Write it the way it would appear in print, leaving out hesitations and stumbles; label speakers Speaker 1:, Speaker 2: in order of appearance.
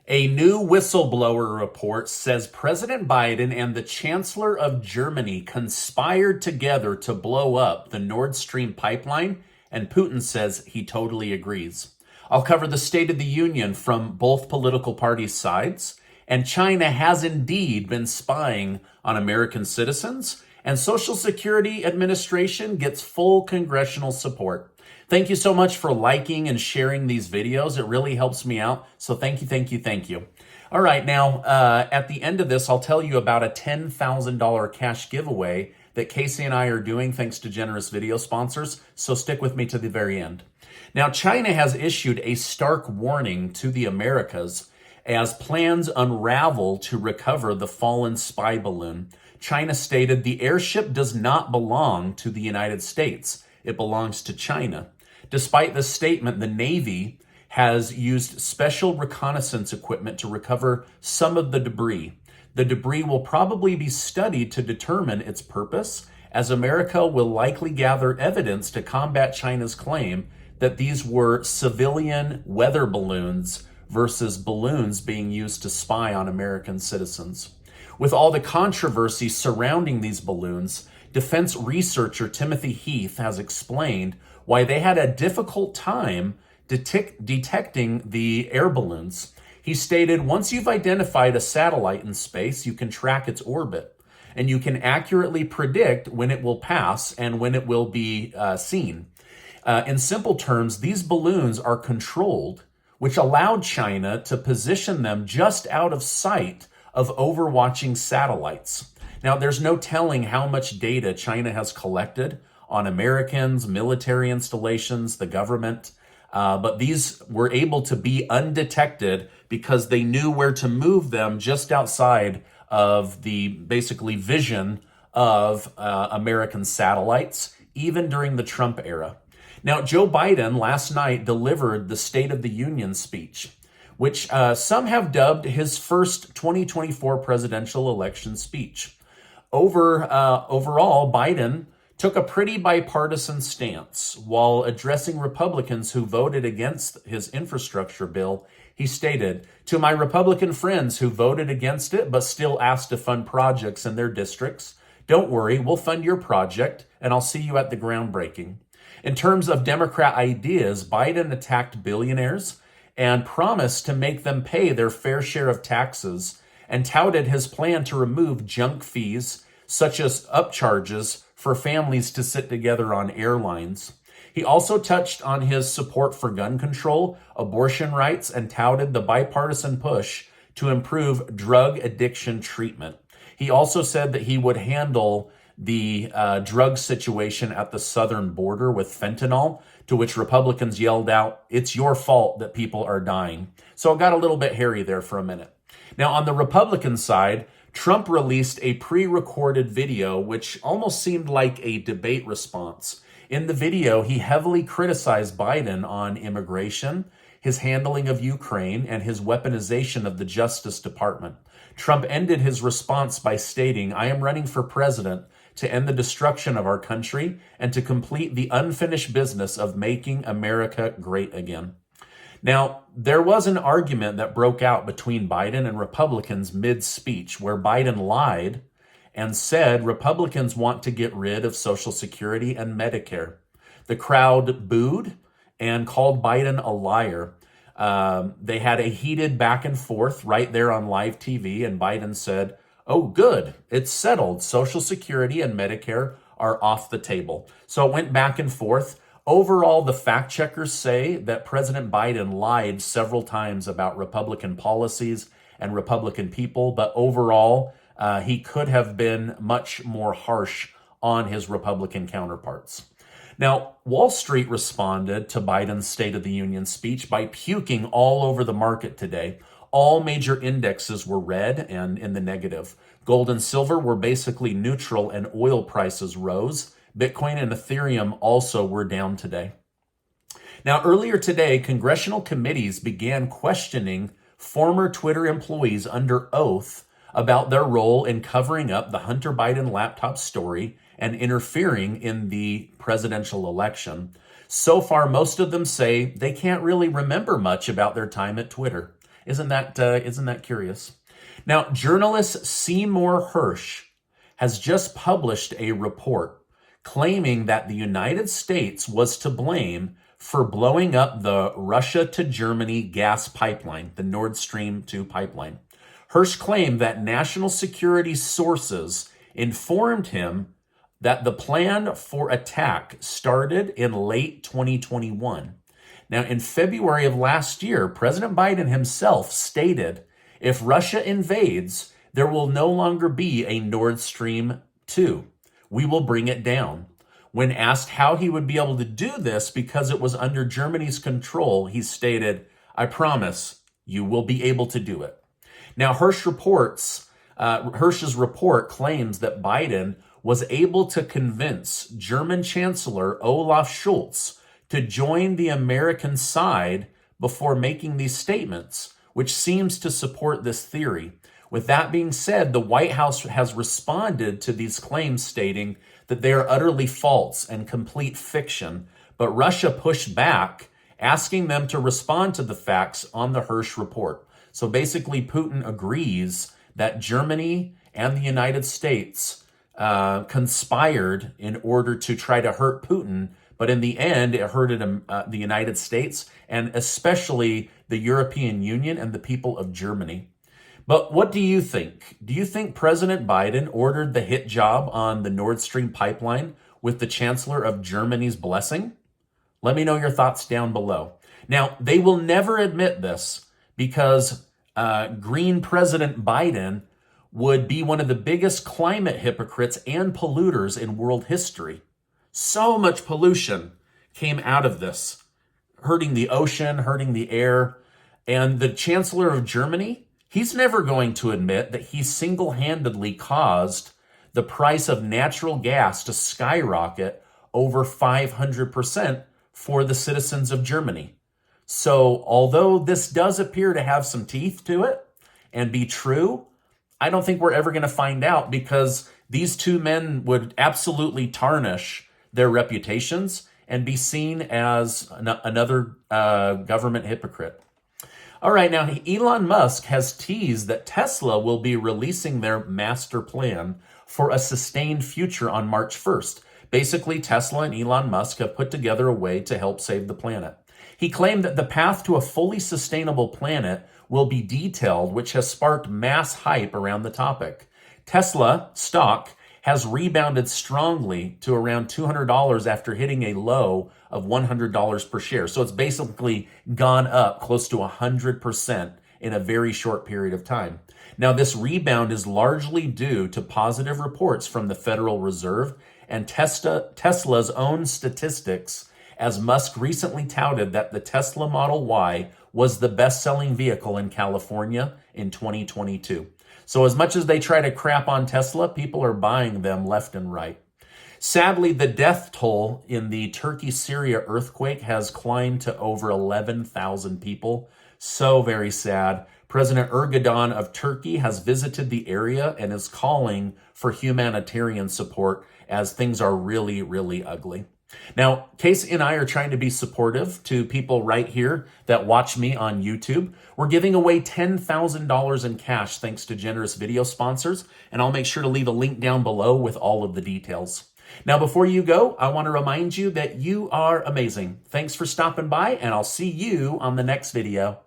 Speaker 1: A new whistleblower report says President Biden and the Chancellor of Germany conspired together to blow up the NordStream Pipeline, and Putin says he totally agrees. I'll cover the State of the Union from both political parties' sides, and China has indeed been spying on American citizens, and Social Security Administration gets full congressional support. Thank you so much for liking and sharing these videos. It really helps me out. So thank you, thank you, thank you. All right, now at the end of this, I'll tell you about a $10,000 cash giveaway that Casey and I are doing thanks to generous video sponsors. So stick with me to the very end. Now, China has issued a stark warning to the Americas as plans unravel to recover the fallen spy balloon. China stated the airship does not belong to the United States. It belongs to China. Despite this statement, the Navy has used special reconnaissance equipment to recover some of the debris. The debris will probably be studied to determine its purpose, as America will likely gather evidence to combat China's claim that these were civilian weather balloons versus balloons being used to spy on American citizens. With all the controversy surrounding these balloons, defense researcher Timothy Heath has explained why they had a difficult time detecting the air balloons. He stated, once you've identified a satellite in space, you can track its orbit, and you can accurately predict when it will pass and when it will be seen. In simple terms, these balloons are controlled, which allowed China to position them just out of sight of overwatching satellites. Now, there's no telling how much data China has collected on Americans, military installations, the government, but these were able to be undetected because they knew where to move them just outside of the basically vision of American satellites, even during the Trump era. Now, Joe Biden last night delivered the State of the Union speech, which some have dubbed his first 2024 presidential election speech. Overall, Biden took a pretty bipartisan stance. While addressing Republicans who voted against his infrastructure bill, he stated, "To my Republican friends who voted against it but still asked to fund projects in their districts, don't worry, we'll fund your project and I'll see you at the groundbreaking." In terms of Democrat ideas, Biden attacked billionaires and promised to make them pay their fair share of taxes, and touted his plan to remove junk fees such as upcharges for families to sit together on airlines. He also touched on his support for gun control, abortion rights, and touted the bipartisan push to improve drug addiction treatment. He also said that he would handle the drug situation at the southern border with fentanyl, to which Republicans yelled out, "It's your fault that people are dying." So it got a little bit hairy there for a minute. Now, on the Republican side, Trump released a pre-recorded video which almost seemed like a debate response. In the video, he heavily criticized Biden on immigration, his handling of Ukraine, and his weaponization of the Justice Department. Trump ended his response by stating, "I am running for president to end the destruction of our country and to complete the unfinished business of making America great again." Now, there was an argument that broke out between Biden and Republicans mid-speech where Biden lied and said Republicans want to get rid of Social Security and Medicare. The crowd booed and called Biden a liar. They had a heated back and forth right there on live TV, and Biden said, "Oh, good, it's settled. Social Security and Medicare are off the table." So it went back and forth. Overall, the fact checkers say that President Biden lied several times about Republican policies and Republican people, but overall, he could have been much more harsh on his Republican counterparts. Now, Wall Street responded to Biden's State of the Union speech by puking all over the market today. All major indexes were red and in the negative. Gold and silver were basically neutral, and oil prices rose. Bitcoin and Ethereum also were down today. Now, earlier today, congressional committees began questioning former Twitter employees under oath about their role in covering up the Hunter Biden laptop story and interfering in the presidential election. So far, most of them say they can't really remember much about their time at Twitter. Isn't that curious? Now, journalist Seymour Hersh has just published a report claiming that the United States was to blame for blowing up the Russia to Germany gas pipeline, the Nord Stream 2 pipeline. Hersh claimed that national security sources informed him that the plan for attack started in late 2021. Now, in February of last year, President Biden himself stated, if Russia invades, there will no longer be a Nord Stream 2. We will bring it down. When asked how he would be able to do this because it was under Germany's control, he stated, I promise you will be able to do it. Now, Hersh's report claims that Biden was able to convince German Chancellor Olaf Scholz to join the American side before making these statements, which seems to support this theory. With that being said, the White House has responded to these claims stating that they are utterly false and complete fiction, but Russia pushed back, asking them to respond to the facts on the Hersh report. So basically, Putin agrees that Germany and the United States conspired in order to try to hurt Putin, but in the end, it hurted the United States and especially the European Union and the people of Germany. But what do you think? Do you think President Biden ordered the hit job on the Nord Stream pipeline with the Chancellor of Germany's blessing? Let me know your thoughts down below. Now, they will never admit this because Green President Biden would be one of the biggest climate hypocrites and polluters in world history. So much pollution came out of this, hurting the ocean, hurting the air. And the Chancellor of Germany, he's never going to admit that he single-handedly caused the price of natural gas to skyrocket over 500% for the citizens of Germany. So although this does appear to have some teeth to it and be true, I don't think we're ever going to find out because these two men would absolutely tarnish their reputations and be seen as another government hypocrite. All right, now Elon Musk has teased that Tesla will be releasing their master plan for a sustained future on March 1st. Basically, Tesla and Elon Musk have put together a way to help save the planet. He claimed that the path to a fully sustainable planet will be detailed, which has sparked mass hype around the topic. Tesla stock has rebounded strongly to around $200 after hitting a low of $100 per share. So it's basically gone up close to 100% in a very short period of time. Now, this rebound is largely due to positive reports from the Federal Reserve and Tesla's own statistics, as Musk recently touted that the Tesla Model Y was the best-selling vehicle in California in 2022. So as much as they try to crap on Tesla, people are buying them left and right. Sadly, the death toll in the Turkey-Syria earthquake has climbed to over 11,000 people. So very sad. President Erdogan of Turkey has visited the area and is calling for humanitarian support as things are really, really ugly. Now, Casey and I are trying to be supportive to people right here that watch me on YouTube. We're giving away $10,000 in cash thanks to generous video sponsors, and I'll make sure to leave a link down below with all of the details. Now, before you go, I want to remind you that you are amazing. Thanks for stopping by, and I'll see you on the next video.